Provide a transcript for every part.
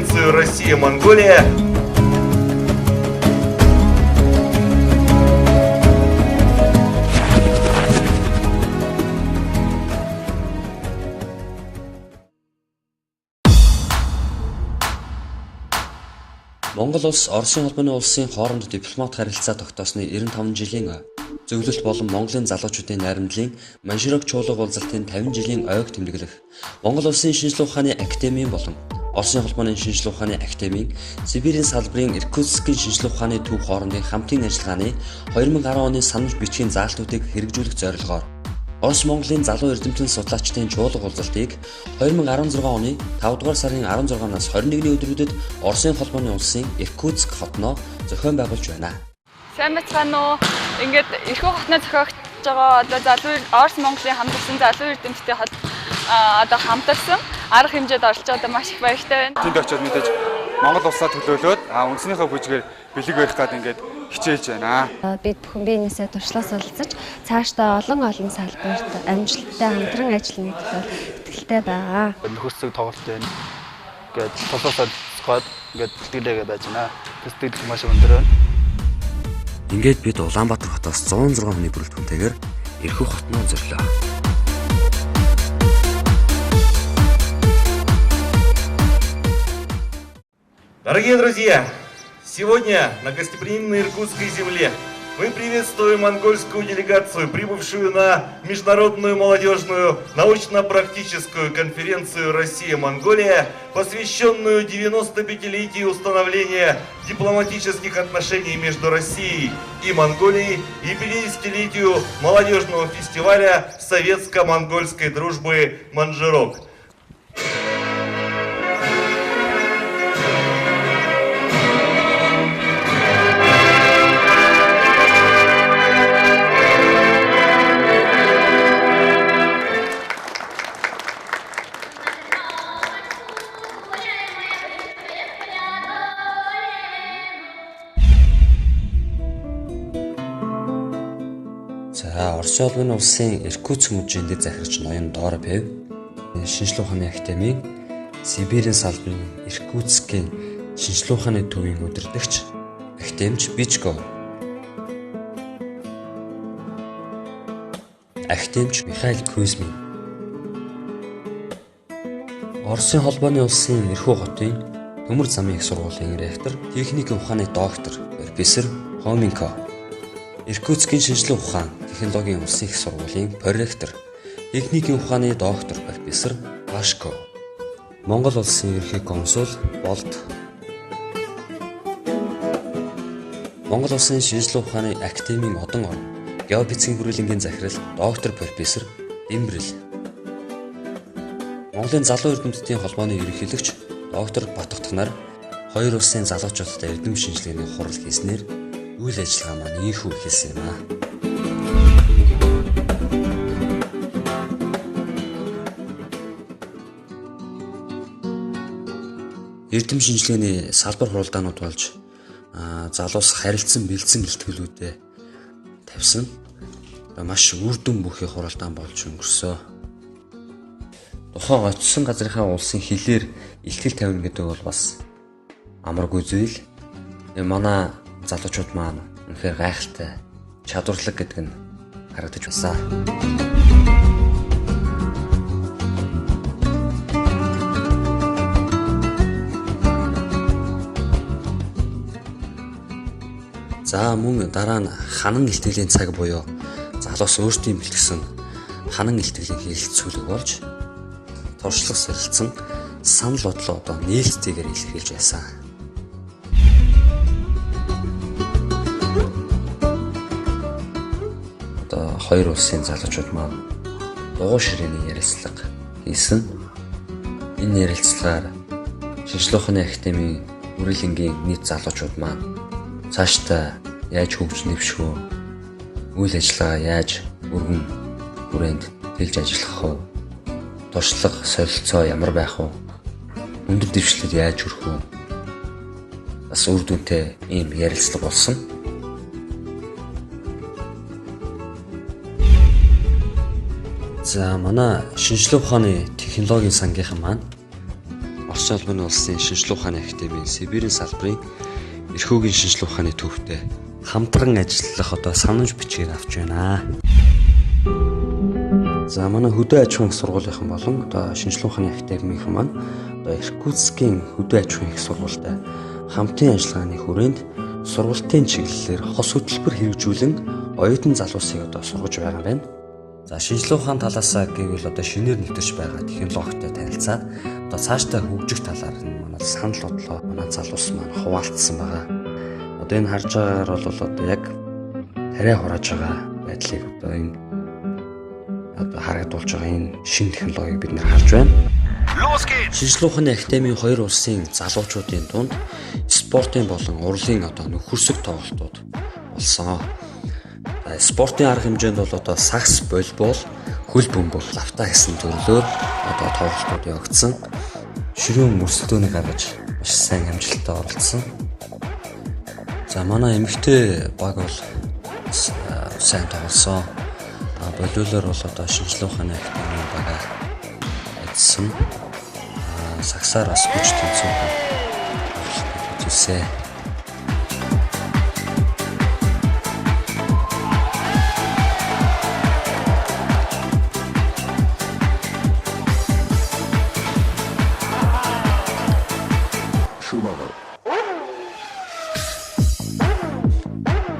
конференцию «Россия-Монголия». Монгол улс Оросын холбооны улсын хооронд дипломат харилцаа тогтоосны 95 жилийн зөвлөлт болон Монголын залуучуудын найрамдлын Манширок чуулга уулзалтын 50 жилийн ойг тэмдэглэх Монгол улсын шинжлэх ухааны академийн болон Оросын холбооны шинжлэх ухааны академийн Сибирийн салбарын Иркутскийн шинжлэх ухааны төв хоорондын хамтын ажиллагааны 2010 оны санамж бичгийн заалтуудыг хэрэгжүүлэх зорилгоор Орос Монголын залуу эрдэмтэн судлаачдын чуулга уулзалтыг 2016 оны 5 дугаар сарын 16-наас 21-ний өдрүүдэд Оросын холбооны улсын Иркутск хотноо зохион байгуулж байна. Сайн бацгаана уу? Ингээд Иркутск хотноо зохиогч байгаа одоо залуу Орос Монголын хамтарсан залуу эрдэмтдийн хот одоо хамтарсан арга хэмжээд орж байгаадаа маш их баяртай байна. Тэнд очиод мэдээж Монгол улсаа төлөөлөөд үндснийхээ бүжгээр бэлэг барих гээд ингээд хичээж байна. Бид бүхэн биенээсээ туршлаас олцож цаашдаа олон салбарт амжилттай хамтран ажиллахны төлөө итгэлтэй байгаа. Нөхөрсөг тоглолт байна. Ингээд тусаасаа цогод ингээд бэлтгэлээгээ байж байна. Тэстэл маш өндөр байна. Ингээд бид Улаанбаатар хотоос 106 хүний бүрэлдэхүүнтэйгээр Иркутск хотноо зөрлөө. Дорогие друзья, сегодня на гостеприимной иркутской земле мы приветствуем монгольскую делегацию, прибывшую на международную молодежную научно-практическую конференцию «Россия-Монголия», посвященную 95-летию установления дипломатических отношений между Россией и Монголией и 50-летию молодежного фестиваля советско-монгольской дружбы «Манжирок». За Оросын холбооны улсын Иркутск мужиинд захирч ноён Дора Пев, шинжлэх ухааны академийн Сибирийн салбарын Иркутскийн шинжлэх ухааны төвийн удирдагч академич Бичко, академич Михаил Кузьмин, Оросын холбооны улсын Иркутск хотын Төмөр замын их сургуулийн ректор, техникийн ухааны доктор профессор Хоменко, Иркутскийн шинжлэх ухаан технологийн улсын их сургуулийн проректор, техникийн ухааны доктор профессор Башко, Монгол улсын ерөнхий консул Болд, Монгол улсын шинжлэх ухааны академийн одон орон геофизикийн хүрээлэнгийн захирал доктор профессор Дэмбэрэл, Монголын залуу эрдэмтдийн холбооны ерөнхийлөгч доктор Батгах нар хоёр улсын залуучуудтай эрдэм шинжилгээний хурал хийснээр үйл ажиллагаа маань ийхүү эхэлсэн юм аа. Эрдэм шинжилгээний салбар хуралдаанууд болж залуус харилцан бэлдсэн илтгэлүүдэд тавьсан. Маш үр дүн бүхий хуралдаан болж өнгөрсөө. Тухайн очсон газрынхаа улсын хилээр илтгэл тавина гэдэг бол бас амаргүй зүйл. Манай залуучууд маань үнэхээр гайхалтай чадварлаг гэдэг нь харагдаж байна. За мөн дараа нь ханан илтгэлийн цаг буюу залуус өөрсдийн бэлтгэсэн ханан илтгэлийн хэлэлцүүлэг болж туршлага солилцсон санал бодлоо одоо нээлттэйгээр илэрхийлж байсан. Одоо хоёр улсын залуучууд маань дугуй ширээний ярилцлага хийсэн. Энэ ярилцлагаар шинжлэх ухааны академийн хүрээлэнгийн нийт залуучууд маань цаашдаа яаж хөгжиж нэвших вэ? Үйл ажиллагаа яаж өргөн хүрээнд тэлж ажиллах вэ? Туршлага солилцоо ямар байх вэ? Өндөр дэвшлэлд яаж хүрэх вэ? Бас үр дүнтэй ийм ярилцлага болсон. За манай шинжлэх ухааны технологийн сангийнхан маань Орсын албаны улсын шинжилгээ ухааны академийн Сибирийн салбарын эрхөөгийн шинжилгээ ухааны төвтэй хамтран ажиллах одоо санамж бичгээр авч байна. За манай хөдөө аж ахуйн их сургуулийнхан болон одоо шинжилгээ ухааны академийн маань одоо Иркутскийн хөдөө аж ахуйн их сургуультай хамтын ажиллагааны хүрээнд сургалтын чиглэлээр хос хөтөлбөр хэрэгжүүлэн оюутан залуусыг одоо сургаж байгаа юм байна. За шинжилгээ ухааны талаас гэвэл одоо шинээр нэвтэрч байгаа технологитой танилцаад одоо цаашдаа хөгжих талаар нь манай санал бодлоо манай залуус маань хуваалцсан байгаа. Одоо энэ харж байгаагаар бол одоо яг тариа хурааж байгаа байдлыг одоо энэ одоо харагдуулж байгаа энэ шинэ технологиг бид нэр харж байна. Шинжилгээ ухааны академийн хоёр улсын залуучуудын дунд спортын болон урлын одоо нөхөрсөг тоглолтууд болсон. Спортын арга хэмжээнд бол одоо сакс, волейбол, хөл бөмбөг, лавта гэсэн төрлөөр одоо тоглолтууд явагдсан. Ширүүн мөрсөлдөөнийг гаргаж маш сайн амжилттай оролцсон. За манай эмэгтэй баг бол сайн тоглосон. Волейболоор бол одоо шинжилгээ ухааны академийн бага ажилласан. Саксаар бас хүч тэнцүү үзүүлсэн.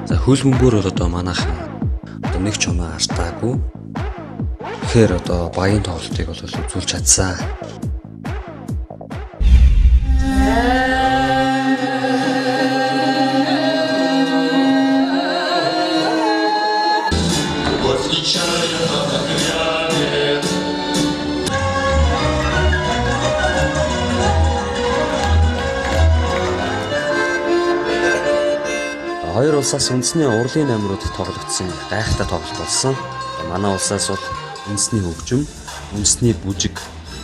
За хөл бөмбөр бол одоо манайхан одоо нэг ч юмаа артаагүй. Тэгэхээр одоо багийн тоглолтыг бол үзүүлж чадсан. Хоёр улсаас үндэсний урлын номерууд тоглогдсон гайхалтай тоглолт болсон. Манай улсаас бол үндэсний хөгжим, үндэсний бүжиг,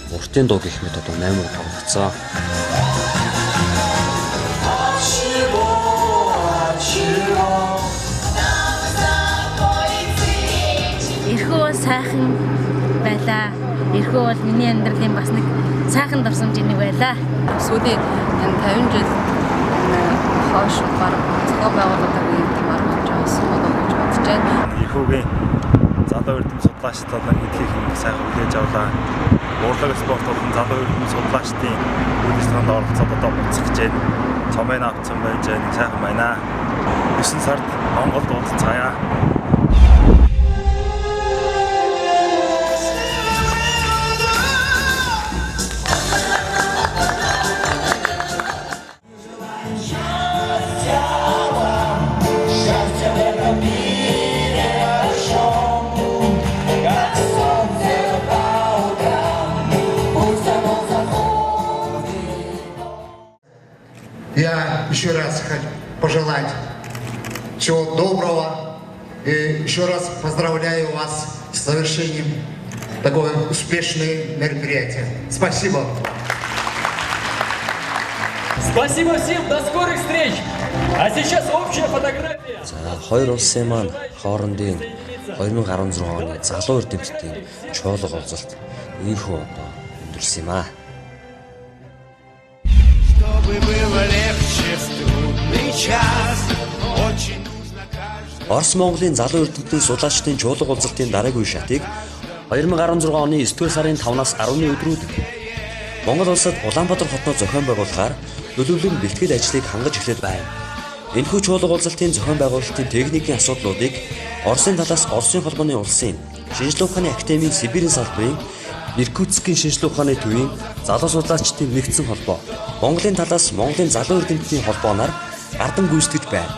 уртын дуу гэх мэт одоо 8 тоглогдсон. Эрхөө бол сайхан байлаа. Эрхөө бол миний амьдралын бас нэг сайхан дурсамж нэг байлаа. Сүүлийн энэ 50 жил хойш бараг зохион байгуулалтын маргааш жаас бодож байна. Эрхөөгийн залуу эрдэм судлаачдад эдгээр юм сайхан хүлээж авлаа. Урлаг спорт болон залуу эрдэм судлаачдын үйлчлэгэнд оролцоод одоо буцах гэж байна. Цомын авцсан байж байгаа сайхан байна. 9 сард Монголд уулзцаая. Я еще раз хочу пожелать всего доброго и еще раз поздравляю вас с совершением такого успешного мероприятия. Спасибо. Спасибо всем, до скорых встреч! А сейчас общая фотография. За хоёр улсын маань хоорондын 2016 оны залуу эрдэмтдийн чуулга уулзалт ийхүү одоо өндөрлсөн юм аа. Орос Монголын залуу эрдэмтдийн судлаачдын чуулга уулзалтын дараагийн үе шатыг 2016 оны 9-р сарын 5-наас 10-ны өдрүүд Монгол улсад Улаанбаатар хотноо зохион байгуулахаар нөлөөлөн бэлтгэл ажлыг хангаж эхлэх байна. Энэхүү чуулга уулзалтын зохион байгуулалтын техникийн асуудлуудыг Оросын талаас Оросын холбооны улсын шинжилгээ ухааны академийн Сибирийн салбарын Иркутскийн шинжилгээ ухааны төвийн залуу судлаачдын нэгдсэн холбоо, Монголын талаас Монголын залуу эрдэмтдийн холбооноор ардан гүйцэтгэж байна.